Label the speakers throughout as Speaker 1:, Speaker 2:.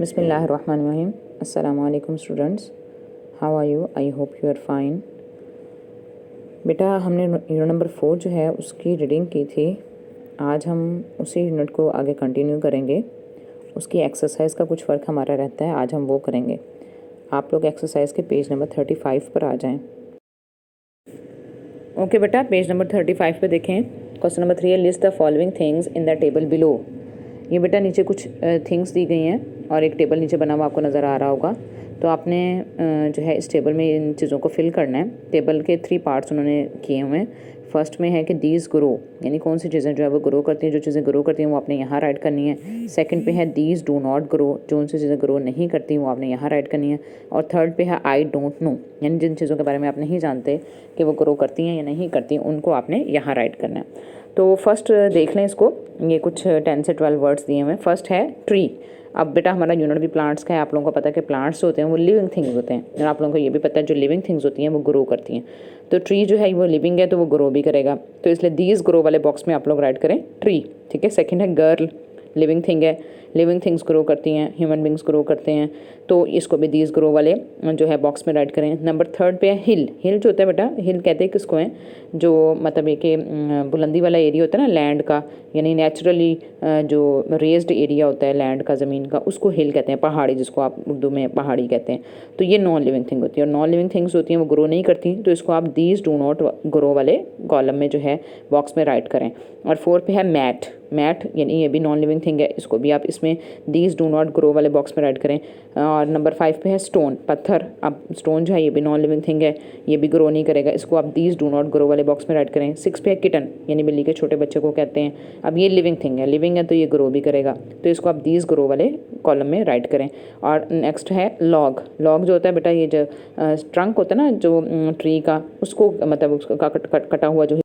Speaker 1: बिस्मिल्लाहिर्रहमानिर्रहीम। अस्सलामु अलैकुम students, how are you? I hope you are fine. बेटा, हमने यूनिट नंबर 4 जो है उसकी रीडिंग की थी। आज हम उसी यूनिट को आगे कंटिन्यू करेंगे। उसकी एक्सरसाइज का कुछ फ़र्क हमारा रहता है, आज हम वो करेंगे। आप लोग एक्सरसाइज के पेज नंबर 35 पर आ जाएं। ओके बेटा, पेज नंबर 35 पे देखें। क्वेश्चन नंबर 3 है, list the following things in the table below. ये बेटा नीचे कुछ थिंग्स दी गई हैं और एक टेबल नीचे बना हुआ आपको नज़र आ रहा होगा। तो आपने जो है इस टेबल में इन चीज़ों को फिल करना है। टेबल के 3 पार्ट्स उन्होंने किए हुए हैं। फर्स्ट में है कि दीज ग्रो, यानी कौन सी चीज़ें जो है वो ग्रो करती हैं। जो चीज़ें ग्रो करती हैं वो आपने यहाँ राइट करनी है। सेकंड पे है दीज डू नॉट ग्रो, जो उनसे चीज़ें ग्रो नहीं करती वो आपने यहाँ राइट करनी है। और थर्ड पे है आई डोंट नो, यानी जिन चीज़ों के बारे में आप नहीं जानते कि वो ग्रो करती हैं या नहीं करती, उनको आपने यहाँ राइट करना है। तो फर्स्ट देख लें इसको। ये कुछ 10 से 12 वर्ड्स दिए हुए हैं। फर्स्ट है ट्री। अब बेटा हमारा यूनिट भी प्लांट्स का है। आप लोगों को पता है कि प्लांट्स होते हैं वो लिविंग थिंग्स होते हैं, और आप लोगों को ये भी पता है जो लिविंग थिंग्स होती हैं वो ग्रो करती हैं। तो ट्री जो है वो लिविंग है तो वो ग्रो भी करेगा, तो इसलिए दीज ग्रो वाले बॉक्स में आप लोग राइट करें ट्री। ठीक है। सेकंड है गर्ल, लिविंग थिंग है, लिविंग थिंग्स ग्रो करती हैं, ह्यूमन बींग्स ग्रो करते हैं, तो इसको भी दीज ग्रो वाले जो है बॉक्स में राइट करें। नंबर थर्ड पे है हिल। हिल जो होता है बेटा, हिल कहते हैं किसको है, जो मतलब ये कि बुलंदी वाला एरिया होता है ना लैंड का, यानी नेचुरली जो रेज्ड एरिया होता है लैंड का, ज़मीन का, उसको हिल कहते हैं। पहाड़ी, जिसको आप उर्दू में पहाड़ी कहते हैं। तो ये नॉन लिविंग थिंग होती है, और नॉन लिविंग थिंग्स होती हैं वो ग्रो नहीं करती, तो इसको आप दीज डू नॉट ग्रो वाले कॉलम में जो है बॉक्स में राइट करें। और फोर्थ पे है मैट। मैट यानी ये भी नॉन लिविंग थिंग है, इसको भी आप इसमें दीज डू नॉट ग्रो वाले बॉक्स में राइट करें। और नंबर 5 पे है स्टोन, पत्थर। अब स्टोन जो है ये भी नॉन लिविंग थिंग है, ये भी ग्रो नहीं करेगा, इसको आप दीज डू नॉट ग्रो वाले बॉक्स में राइट करें। 6 पे है किटन, यानी बिल्ली के छोटे बच्चे को कहते हैं। अब ये लिविंग थिंग है, लिविंग है तो ये ग्रो भी करेगा, तो इसको आप दीज ग्रो वाले कॉलम में राइट करें। और नेक्स्ट है लॉग। लॉग जो होता है बेटा, ये जो ट्रंक होता है ना जो ट्री का, उसको मतलब उसका कटा हुआ जो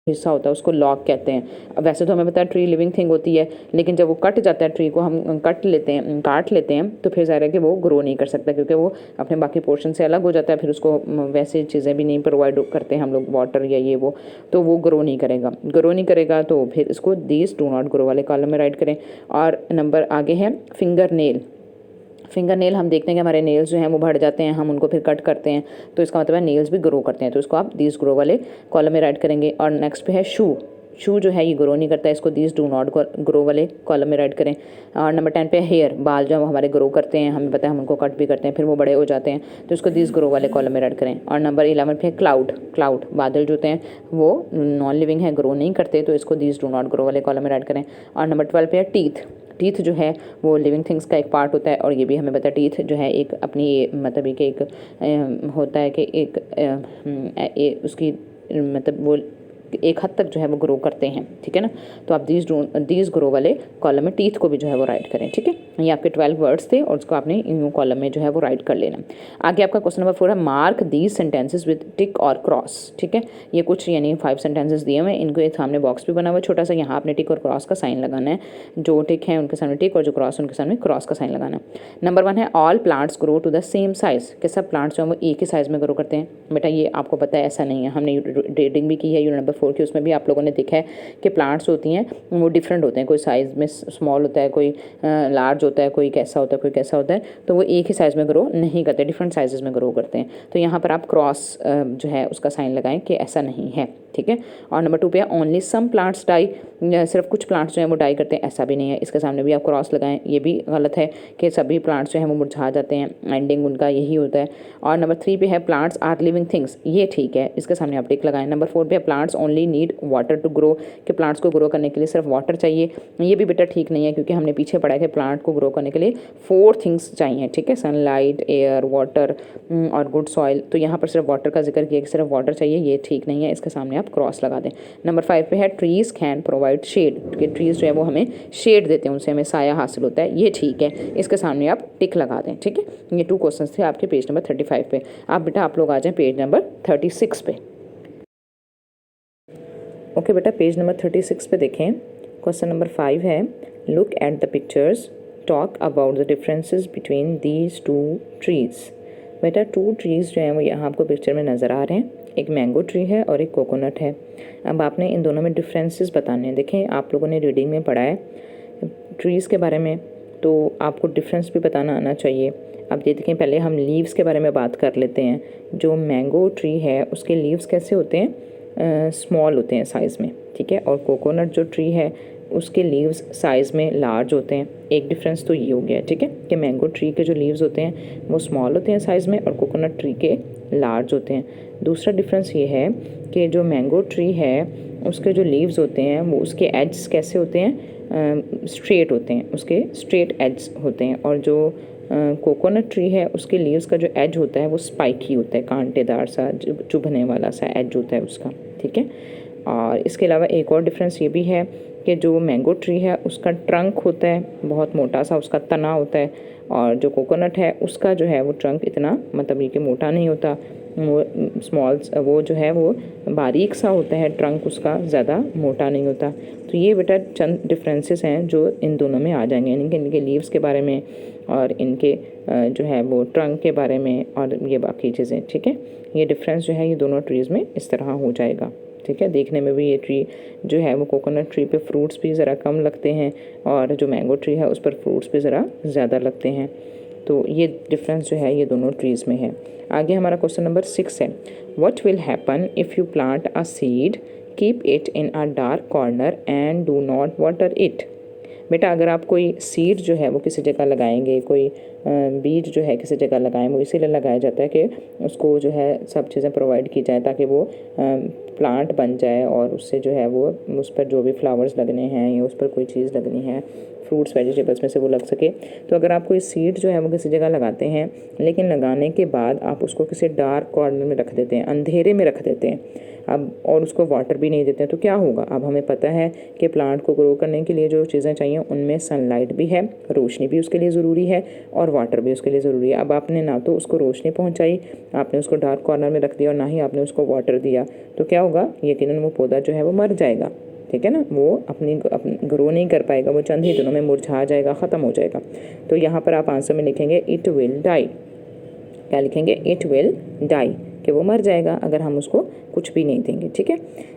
Speaker 1: हिस्सा होता है उसको लॉग कहते हैं। अब वैसे तो हमें पता है ट्री लिविंग थिंग होती है, लेकिन जब वो कट जाता है, ट्री को हम काट लेते हैं, तो फिर ज़ाहिर है कि वो ग्रो नहीं कर सकता, क्योंकि वो अपने बाकी पोर्शन से अलग हो जाता है। फिर उसको वैसे चीज़ें भी नहीं प्रोवाइड करते हम लोग, वाटर या ये वो, तो वो ग्रो नहीं करेगा। तो फिर इसको दीज डू नॉट ग्रो वाले कॉलम में राइट करें। और नंबर आगे है फिंगर नेल। फिंगर नेल हम देखते हैं कि हमारे नेल्स जो हैं वो बढ़ जाते हैं, हम उनको फिर कट करते हैं, तो इसका मतलब है नेल्स भी ग्रो करते हैं, तो इसको आप दीज ग्रो वाले कॉलम में राइट करेंगे। और नेक्स्ट पे है शू। शू जो है ये ग्रो नहीं करता है, इसको दीज डू नॉट ग्रो वाले कॉलम में राइट करें। और नंबर 10 पे हेयर। बाल जो हमारे ग्रो करते हैं, हमें पता है हम उनको कट भी करते हैं, फिर वो बड़े हो जाते हैं, तो इसको दीज ग्रो वाले कॉलम में राइट करें। और नंबर 11 पे है क्लाउड। क्लाउड बादल जो होते हैं वो नॉन लिविंग है, ग्रो नहीं करते, तो इसको दीज डू नॉट ग्रो वाले कॉलम में राइट करें। और नंबर 12 पे है टीथ। टीथ जो है वो लिविंग थिंग्स का एक पार्ट होता है, और ये भी हमें पता है टीथ जो है एक अपनी मतलब एक होता है कि एक उसकी मतलब वो एक हद तक जो है वो ग्रो करते हैं। ठीक है ना। तो आप दीज ग्रो वाले कॉलम में टीथ को भी जो है वो राइट करें। ठीक है। ये आपके 12 वर्ड्स थे और उसको आपने इन कॉलम में जो है वो राइट कर लेना। आगे आपका क्वेश्चन नंबर 4 है, मार्क दीज सेंटेंसेस विद टिक और क्रॉस। ठीक है। ये कुछ यानी 5 सेंटेंसेस दिए हुए हैं, इनको एक सामने बॉक्स भी बना हुआ है छोटा सा, यहाँ आपने टिक और क्रॉस का साइन लगाना है। जो टिक है उनके सामने टिक और जो क्रॉस उनके सामने क्रॉस का साइन लगाना है। नंबर 1 है, all plants grow to the same size. कि सब प्लांट्स जो है वो एक ही साइज़ में ग्रो करते हैं। बेटा ये आपको पता है ऐसा नहीं है, हमने रीडिंग भी की है यूनिट नंबर 4 की, उसमें भी आप लोगों ने देखा है कि प्लांट्स होती हैं वो डिफरेंट होते हैं, कोई साइज़ में स्मॉल होता है, कोई लार्ज होता है, कोई कैसा होता है, कोई कैसा होता है, तो वो एक ही साइज़ में ग्रो नहीं करते, डिफरेंट साइज़ में ग्रो करते हैं। तो यहाँ पर आप क्रॉस जो है उसका साइन लगाएं कि ऐसा नहीं है। ठीक है। और नंबर 2 पे ओनली सम प्लांट्स डाई। सिर्फ कुछ प्लांट्स जो हैं वो डाई करते हैं, ऐसा भी नहीं है, इसके सामने भी आप क्रॉस लगाएं। ये भी गलत है कि सभी प्लांट्स जो हैं वो मुरझा जाते हैं, एंडिंग उनका यही होता है। और नंबर 3 पे है, प्लांट्स आर लिविंग थिंग्स। ये ठीक है, इसके सामने आप टिक लगाएं। नंबर 4 पे है, plants only need water to grow. कि प्लांट्स को ग्रो करने के लिए सिर्फ वाटर चाहिए। ये भी बेटा ठीक नहीं है, क्योंकि हमने पीछे पढ़ा है कि प्लांट को ग्रो करने के लिए 4 थिंग्स चाहिए। ठीक है। सनलाइट, एयर, वाटर और गुड सॉइल। तो यहाँ पर सिर्फ वाटर का जिक्र किया कि सिर्फ वाटर चाहिए, ये ठीक नहीं है, इसके सामने आप क्रॉस लगा दें। नंबर 5 पे है, ट्रीज़ कैन प्रोवाइड शेड। कि ट्रीज़ जो है वो हमें शेड देते हैं, उनसे हमें साया हासिल होता है, ये ठीक है, इसके सामने आप टिक लगा दें। ठीक है। ये 2 क्वेश्चन थे आपके पेज नंबर 35 पे। आप बेटा आप लोग आ जाएँ पेज नंबर 36 पे। ओके बेटा, पेज नंबर 36 पे देखें। क्वेश्चन नंबर 5 है, look at the pictures, talk about the differences between these 2 trees. बेटा 2 ट्रीज़ जो हैं वो यहाँ आपको पिक्चर में नज़र आ रहे हैं, एक मैंगो ट्री है और एक कोकोनट है। अब आपने इन दोनों में डिफरेंसेस बताने हैं। देखें आप लोगों ने रीडिंग में पढ़ा है ट्रीज़ के बारे में, तो आपको डिफरेंस भी बताना आना चाहिए। अब ये देखें, पहले हम लीव्स के बारे में बात कर लेते हैं। जो मैंगो ट्री है उसके लीव्स कैसे होते हैं, स्मॉल होते हैं साइज़ में, ठीक है। और कोकोनट जो ट्री है उसके लीव्स साइज़ में लार्ज होते हैं। एक डिफरेंस तो ये हो गया, ठीक है, कि मैंगो ट्री के जो लीव्स होते हैं वो स्मॉल होते हैं साइज़ में और कोकोनट ट्री के लार्ज होते हैं। दूसरा डिफरेंस ये है कि जो मैंगो ट्री है उसके जो लीव्स होते हैं वो उसके एड्स कैसे होते हैं, स्ट्रेट होते हैं, उसके स्ट्रेट एड्स होते हैं। और जो कोकोनट ट्री है उसके लीव्स का जो एज होता है वो स्पाइकी होता है, कांटेदार सा, चुभने वाला सा एज होता है उसका, ठीक है। और इसके अलावा एक और डिफरेंस ये भी है कि जो मैंगो ट्री है उसका ट्रंक होता है बहुत मोटा सा, उसका तना होता है। और जो कोकोनट है उसका जो है वो ट्रंक इतना मतलब ये कि मोटा नहीं होता, वो स्मॉल, वो जो है वो बारीक सा होता है, ट्रंक उसका ज़्यादा मोटा नहीं होता। तो ये बेटा चंद डिफरेंसेस हैं जो इन दोनों में आ जाएंगे, यानी कि इनके लीव्स के बारे में और इनके जो है वो ट्रंक के बारे में और ये बाकी चीज़ें, ठीक है। ये डिफरेंस जो है ये दोनों ट्रीज़ में इस तरह हो जाएगा, ठीक है। देखने में भी ये ट्री जो है वो कोकोनट ट्री पे फ्रूट्स भी ज़रा कम लगते हैं और जो मैंगो ट्री है उस पर फ्रूट्स भी ज़रा ज़्यादा लगते हैं। तो ये डिफरेंस जो है ये दोनों ट्रीज़ में है। आगे हमारा क्वेश्चन नंबर 6 है, what will happen if you plant a seed, keep it in a dark corner and do not water it. बेटा अगर आप कोई सीड जो है वो किसी जगह लगाएंगे, कोई बीज जो है किसी जगह लगाएं, वो इसीलिए लगाया जाता है कि उसको जो है सब चीज़ें प्रोवाइड की जाए ताकि वो प्लांट बन जाए और उससे जो है वो उस पर जो भी फ्लावर्स लगने हैं या उस पर कोई चीज़ लगनी है, फ्रूट्स वेजिटेबल्स में से वो लग सके। तो अगर आप कोई सीड जो है वो किसी जगह लगाते हैं लेकिन लगाने के बाद आप उसको किसी डार्क कॉर्नर में रख देते हैं, अंधेरे में रख देते हैं अब, और उसको वाटर भी नहीं देते हैं, तो क्या होगा। अब हमें पता है कि प्लांट को ग्रो करने के लिए जो चीज़ें चाहिए उनमें सनलाइट भी है, रोशनी भी उसके लिए ज़रूरी है और वाटर भी उसके लिए ज़रूरी है। अब आपने ना तो उसको रोशनी पहुंचाई, आपने उसको डार्क कॉर्नर में रख दिया और ना ही आपने उसको वाटर दिया, तो क्या होगा, यकीनन वो पौधा जो है वो मर जाएगा, ठीक है ना। वो अपनी ग्रो नहीं कर पाएगा, वो चंद ही दिनों में मुरझा जाएगा, ख़त्म हो जाएगा। तो यहाँ पर आप आंसर में लिखेंगे इट विल डाई। क्या लिखेंगे, इट विल डाई, कि वो मर जाएगा अगर हम उसको कुछ भी नहीं देंगे, ठीक है।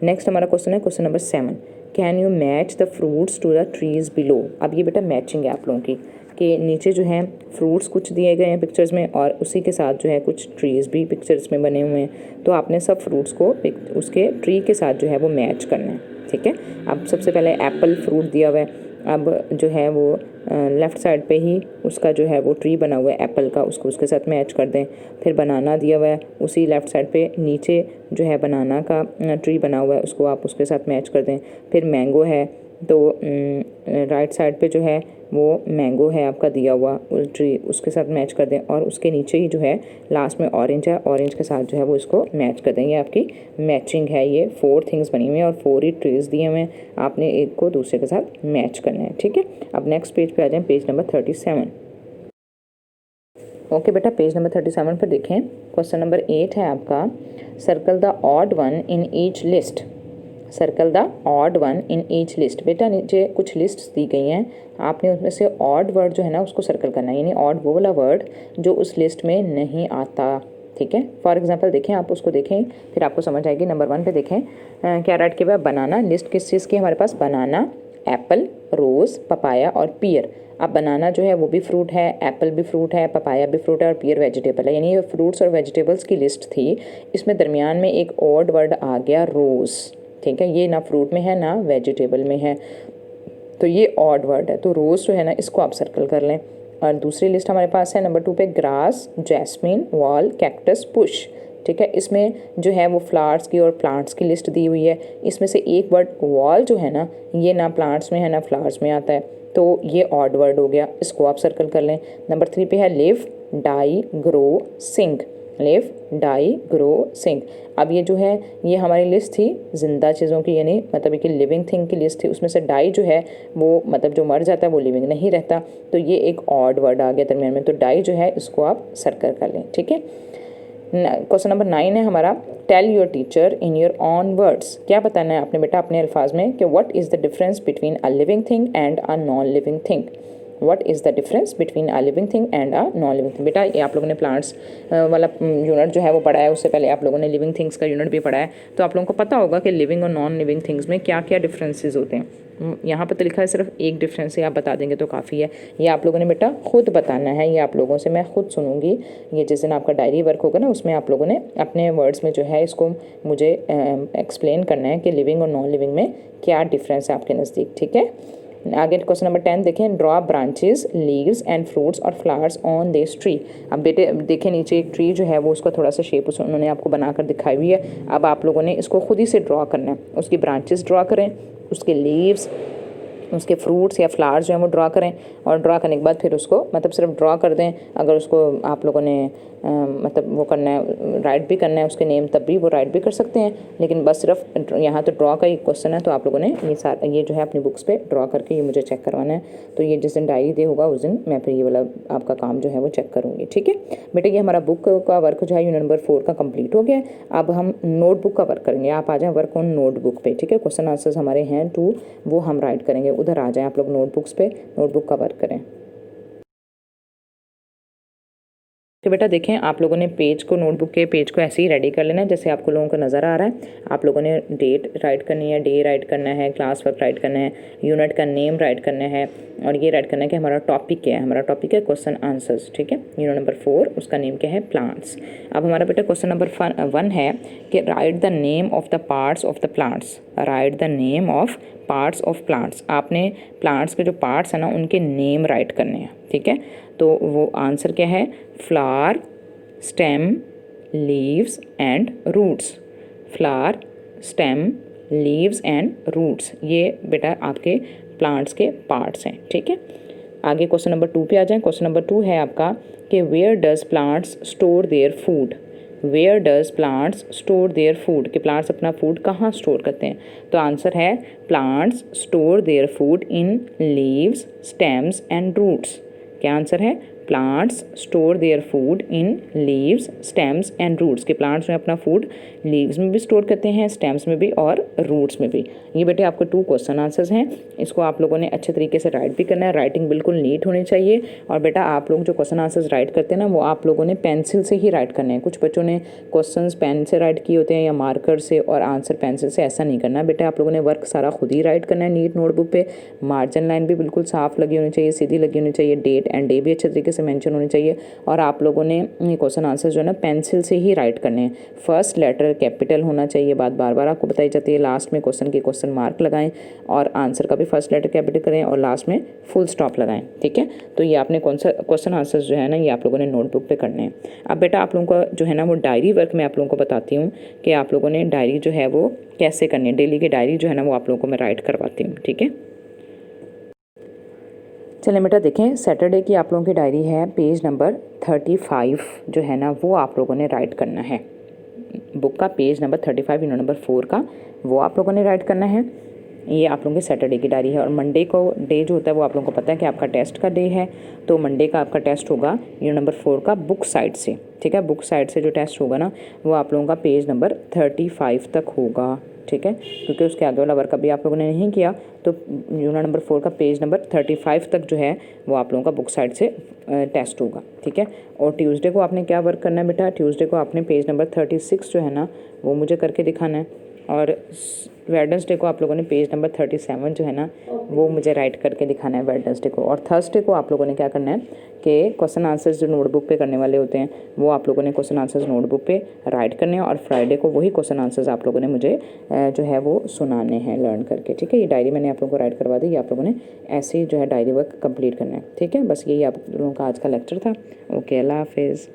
Speaker 1: नेक्स्ट हमारा क्वेश्चन है question number 7, can you match the fruits to the trees below. अब ये बेटा मैचिंग है आप लोगों की, कि नीचे जो है फ्रूट्स कुछ दिए गए हैं पिक्चर्स में और उसी के साथ जो है कुछ ट्रीज़ भी पिक्चर्स में बने हुए हैं। तो आपने सब फ्रूट्स को उसके ट्री के साथ जो है वो मैच करना है, ठीक है। अब सबसे पहले एप्पल फ्रूट दिया हुआ है, अब जो है वो लेफ़्ट साइड पे ही उसका जो है वो ट्री बना हुआ है एप्पल का, उसको उसके साथ मैच कर दें। फिर बनाना दिया हुआ है, उसी लेफ़्ट साइड पे नीचे जो है बनाना का ट्री बना हुआ है, उसको आप उसके साथ मैच कर दें। फिर मैंगो है, तो राइट साइड पे जो है वो मैंगो है आपका दिया हुआ ट्री, उसके साथ मैच कर दें। और उसके नीचे ही जो है लास्ट में ऑरेंज है, ऑरेंज के साथ जो है वो इसको मैच कर देंगे। आपकी मैचिंग है, ये 4 थिंग्स बनी हुई हैं और 4 ही ट्रीज़ दिए हुए हैं, आपने एक को दूसरे के साथ मैच करना है, ठीक है। अब नेक्स्ट पेज पे आ जाएं, पेज नंबर 37। ओके बेटा, पेज नंबर 37 पर देखें, क्वेश्चन नंबर 8 है आपका, circle the odd one in each list. Circle the odd one in each list. बेटा नीचे कुछ लिस्ट्स दी गई हैं, आपने उसमें से ऑड वर्ड जो है ना उसको सर्कल करना है, यानी ऑड वो वाला वर्ड जो उस लिस्ट में नहीं आता, ठीक है। फॉर एग्जांपल देखें, आप उसको देखें फिर आपको समझ आएगी। नंबर 1 पे देखें क्या राइट किया हुआ है, बनाना। लिस्ट किस चीज़ की हमारे पास, बनाना, एप्पल, रोज़, पपाया और पियर। अब बनाना जो है वो भी फ्रूट है, एप्पल भी फ्रूट है, पपाया भी फ्रूट है और पियर वेजिटेबल है, यानी ये फ्रूट्स और वेजिटेबल्स की लिस्ट थी। इसमें दरमियान में एक ऑड वर्ड आ गया रोज़, ठीक है। ये ना फ्रूट में है ना वेजिटेबल में है, तो ये ऑड वर्ड है, तो रोज़ जो है ना इसको आप सर्कल कर लें। और दूसरी लिस्ट हमारे पास है नंबर 2 पे, grass, jasmine, wall, cactus, push, ठीक है। इसमें जो है वो फ्लावर्स की और प्लांट्स की लिस्ट दी हुई है। इसमें से एक वर्ड वॉल जो है ना ये ना प्लांट्स में है ना फ्लावर्स में आता है, तो ये ऑड वर्ड हो गया, इसको आप सर्कल कर लें। नंबर 3 पे है live, die, grow, sink. Live, die, grow, sink. अब ये जो है ये हमारी लिस्ट थी जिंदा चीज़ों की, यानी मतलब कि लिविंग थिंग की लिस्ट थी। उसमें से डाई जो है वो मतलब जो मर जाता है वो लिविंग नहीं रहता, तो ये एक ऑड वर्ड आ गया दरमियान में, तो डाई जो है इसको आप सर्कल कर लें, ठीक है। क्वेश्चन नंबर 9 है हमारा, tell your teacher in your own words. क्या बताना है आपने बेटा अपने अल्फाज में कि what is the difference between a living thing and a non living thing. What is the difference between a living thing and a non living thing. बेटा ये आप लोगों ने प्लांट्स वाला यूनिट जो है वो पढ़ा है, उससे पहले आप लोगों ने लिविंग थिंग्स का यूनिट भी पढ़ा है, तो आप लोगों को पता होगा कि लिविंग और नॉन लिविंग थिंग्स में क्या क्या डिफरेंसेस होते हैं। यहाँ पर तो लिखा है सिर्फ एक डिफरेंस है, आप बता देंगे तो काफ़ी है। ये आप लोगों ने बेटा खुद बताना है, ये आप लोगों से मैं खुद सुनूंगी। ये जिस दिन आपका डायरी वर्क होगा ना, उसमें आप लोगों ने अपने वर्ड्स में जो है इसको मुझे एक्सप्लेन करना है कि लिविंग और नॉन लिविंग में क्या डिफरेंस है आपके नज़दीक। ठीक है, आगे क्वेश्चन नंबर 10 देखें। Draw branches, leaves and fruits और फ्लावर्स ऑन दिस ट्री। अब बेटे देखें नीचे एक ट्री जो है वो उसका थोड़ा सा शेप उन्होंने आपको बनाकर दिखाई हुई है। अब आप लोगों ने इसको खुद ही से ड्रॉ करना है। उसकी ब्रांचेस ड्रॉ करें, उसके लीव्स, उसके फ्रूट्स या फ्लावर्स जो हैं वो ड्रॉ करें, और ड्रॉ करने के बाद फिर उसको मतलब सिर्फ ड्रॉ कर दें। अगर उसको आप लोगों ने मतलब वो करना है, राइट भी करना है उसके नेम, तब भी वो राइट भी कर सकते हैं, लेकिन बस सिर्फ यहाँ तो ड्रॉ का ही क्वेश्चन है, तो आप लोगों ने ये जो है अपनी बुक्स पे ड्रॉ करके ये मुझे चेक करवाना है। तो ये जिस दिन डायरी डे होगा उस दिन मैं फिर ये वाला आपका काम जो है वो चेक करूँगी। ठीक है बेटा, ये हमारा बुक का वर्क जो है यूनिट नंबर 4 का कंप्लीट हो गया। अब हम नोटबुक का वर्क करेंगे। आप आ जाएँ वर्क ऑन नोटबुक पे। ठीक है, क्वेश्चन आंसर्स हमारे हैं 2, वो हम राइट करेंगे। उधर आ जाएँ आप लोग नोटबुक्स पे, नोटबुक का वर्क करें। तो बेटा देखें, आप लोगों ने पेज को, नोटबुक के पेज को ऐसे ही रेडी कर लेना है जैसे आपको लोगों को नज़र आ रहा है। आप लोगों ने डेट राइट करनी है, डे राइट करना है, क्लास वर्क राइट करना है, यूनिट का नेम राइट करना है, और ये राइट करना है कि हमारा टॉपिक क्या है। हमारा टॉपिक है क्वेश्चन आंसर्स। ठीक है, यूनिट नंबर 4 उसका नेम क्या है, प्लांट्स। अब हमारा बेटा क्वेश्चन नंबर 1 है कि right the name of the parts of the plants. Right the name of parts of plants. आपने प्लांट्स के जो पार्ट्स हैं ना उनके नेम राइट करने हैं। ठीक है, तो वो आंसर क्या है, flower, stem, leaves and roots. Flower, stem, leaves and roots, ये बेटा आपके प्लांट्स के पार्ट्स हैं। ठीक है, आगे क्वेश्चन नंबर 2 पे आ जाएं। क्वेश्चन नंबर 2 है आपका कि where does plants store their food. Where does plants store their food, कि प्लांट्स अपना फूड कहाँ स्टोर करते हैं। तो आंसर है plants store their food in leaves, stems and roots. क्या आंसर है, plants store their food in leaves, stems and roots. के प्लांट्स जो है अपना फूड लीव्स में भी स्टोर करते हैं, स्टेम्स में भी और रूट्स में भी। ये बेटे आपको 2 क्वेश्चन आंसर्स हैं। इसको आप लोगों ने अच्छे तरीके से राइट भी करना है, राइटिंग बिल्कुल नीट होनी चाहिए। और बेटा आप लोग जो क्वेश्चन आंसर्स राइट करते हैं ना, वो आप लोगों ने पेंसिल से ही राइट करने हैं। कुछ बच्चों ने क्वेश्चंस पेन से राइट किए होते हैं या मार्कर से, और आंसर पेंसिल से। ऐसा नहीं करना बेटा, आप लोगों ने वर्क सारा खुद ही राइट करना है नीट नोटबुक पे। मार्जिन लाइन भी बिल्कुल साफ लगी होनी चाहिए, सीधी लगी होनी चाहिए, डेट एंड डे भी अच्छे तरीके से मेंशन होनी चाहिए। और आप लोगों ने ये क्वेश्चन आंसर जो है ना पेंसिल से ही राइट करने हैं। फर्स्ट लेटर कैपिटल होना चाहिए, बात बार बार आपको बताई जाती है। लास्ट में क्वेश्चन के क्वेश्चन मार्क लगाएं, और आंसर का भी फर्स्ट लेटर कैपिटल करें, और लास्ट में फुल स्टॉप लगाएं। ठीक है, तो ये आपने क्वेश्चन आंसर जो है ना ये आप लोगों ने नोटबुक पे करने हैं। अब बेटा आप लोगों का जो है ना वो डायरी वर्क मैं आप लोगों को बताती हूँ कि आप लोगों ने डायरी जो है वो कैसे करनी है। डेली की डायरी जो है ना वो आप लोगों को मैं राइट करवाती हूँ। ठीक है, चलें बेटा देखें, सैटरडे की आप लोगों की डायरी है, पेज नंबर 35 जो है ना वो आप लोगों ने राइट करना है। बुक का पेज नंबर 35 यूनिट नंबर 4 का वो आप लोगों ने राइट करना है। ये आप लोगों की सैटरडे की डायरी है। और मंडे को डे जो होता है वो आप लोगों को पता है कि आपका टेस्ट का डे है, तो मंडे का आपका टेस्ट होगा यूनिट नंबर 4 का बुक साइड से। ठीक है, बुक साइड से जो टेस्ट होगा ना वो आप लोगों का पेज नंबर 35 तक होगा। ठीक है, क्योंकि उसके आगे वाला वर्क अभी आप लोगों ने नहीं किया, तो यूनिट नंबर 4 का पेज नंबर 35 तक जो है वो आप लोगों का बुक साइड से टेस्ट होगा। ठीक है, और ट्यूसडे को आपने क्या वर्क करना है बेटा, ट्यूसडे को आपने पेज नंबर 36 जो है ना वो मुझे करके दिखाना है, और वेडनेसडे को आप लोगों ने पेज नंबर 37 जो है ना वो मुझे राइट करके दिखाना है वेडनेसडे को। और थर्सडे को आप लोगों ने क्या करना है कि क्वेश्चन आंसर्स जो नोटबुक पे करने वाले होते हैं वो आप लोगों ने क्वेश्चन आंसर्स नोटबुक पे राइट करने हैं, और फ्राइडे को वही क्वेश्चन आंसर्स आप लोगों ने मुझे जो है वो सुनाने हैं लर्न करके। ठीक है, ये डायरी मैंने आप लोगों को राइट करवा दी, ये आप लोगों ने ऐसे ही जो है डायरी वर्क कंप्लीट करना है। ठीक है, बस यही आप लोगों का आज का लेक्चर था। ओके, अल्लाह हाफिज़।